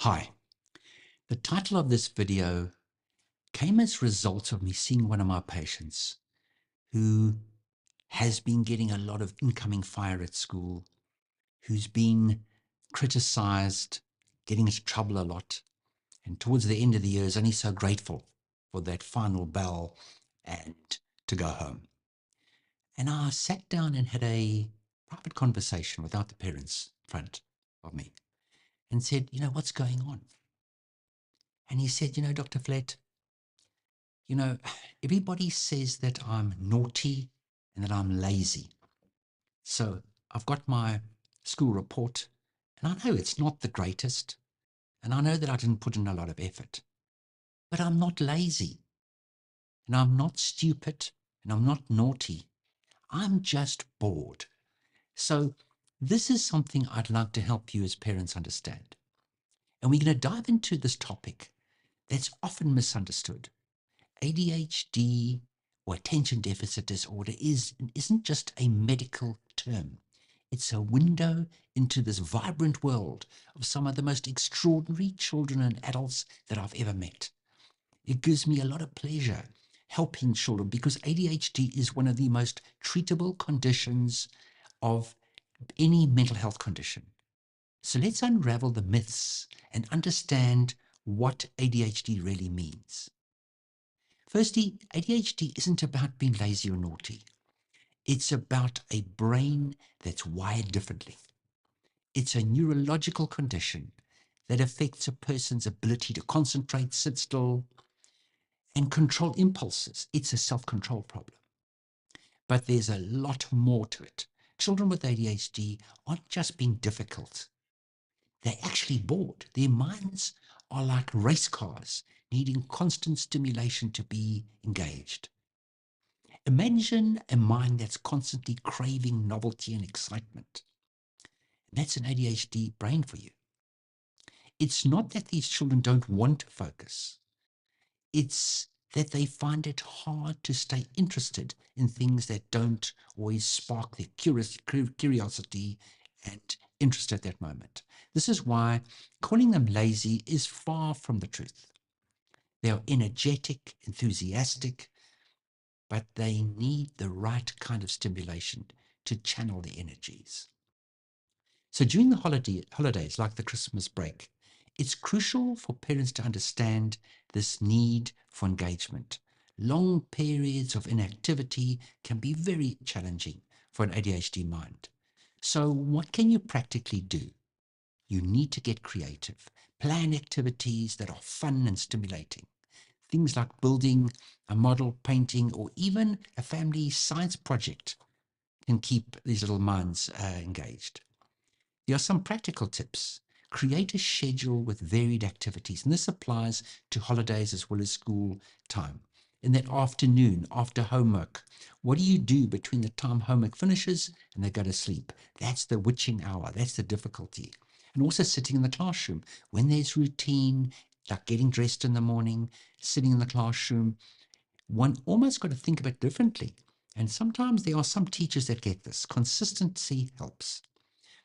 Hi, the title of this video came as a result of me seeing one of my patients who has been getting a lot of incoming fire at school, who's been criticized, getting into trouble a lot, and towards the end of the year is only so grateful for that final bell and to go home. And I sat down and had a private conversation without the parents in front of me and said, what's going on? And he said, Dr. Flett, everybody says that I'm naughty and that I'm lazy. So I've got my school report, and I know it's not the greatest, and I know that I didn't put in a lot of effort, but I'm not lazy, and I'm not stupid, and I'm not naughty. I'm just bored. So this is something I'd like to help you as parents understand. And we're going to dive into this topic that's often misunderstood. ADHD or attention deficit disorder isn't just a medical term. It's a window into this vibrant world of some of the most extraordinary children and adults that I've ever met. It gives me a lot of pleasure helping children because ADHD is one of the most treatable conditions of any mental health condition. So let's unravel the myths and understand what ADHD really means. Firstly, ADHD isn't about being lazy or naughty. It's about a brain that's wired differently. It's a neurological condition that affects a person's ability to concentrate, sit still, and control impulses. It's a self-control problem. But there's a lot more to it. Children with ADHD aren't just being difficult. They're actually bored. Their minds are like race cars, needing constant stimulation to be engaged. Imagine a mind that's constantly craving novelty and excitement. That's an ADHD brain for you. It's not that these children don't want to focus. It's that they find it hard to stay interested in things that don't always spark their curiosity and interest at that moment. This is why calling them lazy is far from the truth. They are energetic, enthusiastic, but they need the right kind of stimulation to channel the energies. So during the holidays, like the Christmas break, it's crucial for parents to understand this need for engagement. Long periods of inactivity can be very challenging for an ADHD mind. So what can you practically do? You need to get creative. Plan activities that are fun and stimulating. Things like building a model, painting, or even a family science project can keep these little minds engaged. There are some practical tips. Create a schedule with varied activities, and this applies to holidays as well as school time. In that afternoon, after homework, what do you do between the time homework finishes and they go to sleep? That's the witching hour. That's the difficulty. And also sitting in the classroom. When there's routine, like getting dressed in the morning, sitting in the classroom, one almost got to think of it differently. And sometimes there are some teachers that get this. Consistency helps,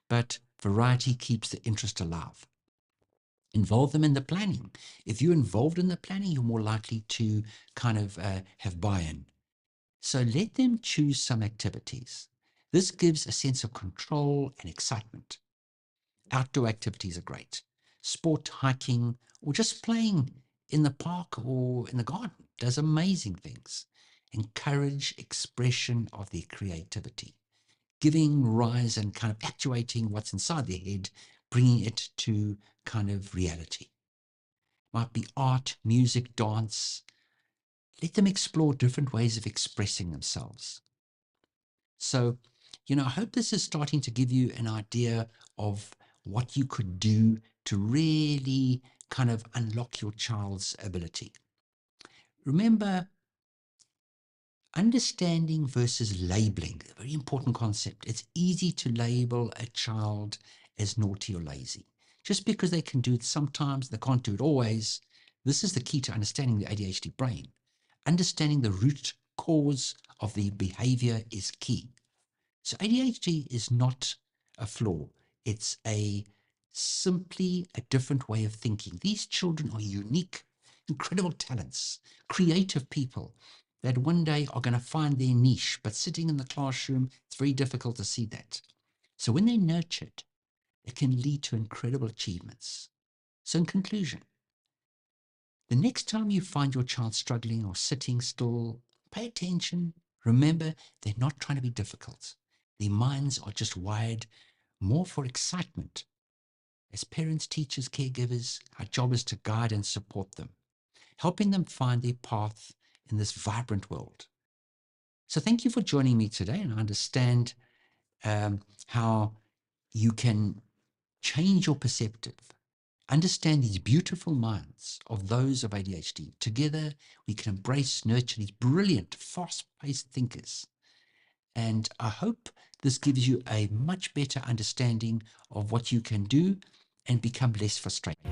but variety keeps the interest alive. Involve them in the planning. If you're involved in the planning, you're more likely to kind of have buy-in. So let them choose some activities. This gives a sense of control and excitement. Outdoor activities are great. Sport, hiking, or just playing in the park or in the garden does amazing things. Encourage expression of their creativity, giving rise and kind of actuating what's inside their head, bringing it to kind of reality. Might be art, music, dance. Let them explore different ways of expressing themselves. So, I hope this is starting to give you an idea of what you could do to really kind of unlock your child's ability. Remember, understanding versus labeling, a very important concept. It's easy to label a child as naughty or lazy. Just because they can do it sometimes, they can't do it always. This is the key to understanding the ADHD brain. Understanding the root cause of the behavior is key. So ADHD is not a flaw. It's a simply a different way of thinking. These children are unique, incredible talents, creative people that one day are going to find their niche, but sitting in the classroom, it's very difficult to see that. So when they're nurtured, it can lead to incredible achievements. So in conclusion, the next time you find your child struggling or sitting still, pay attention. Remember, they're not trying to be difficult. Their minds are just wired more for excitement. As parents, teachers, caregivers, our job is to guide and support them, helping them find their path in this vibrant world. So thank you for joining me today, and I understand how you can change your perspective. Understand these beautiful minds of those of ADHD. Together, we can embrace, nurture these brilliant, fast-paced thinkers. And I hope this gives you a much better understanding of what you can do and become less frustrated.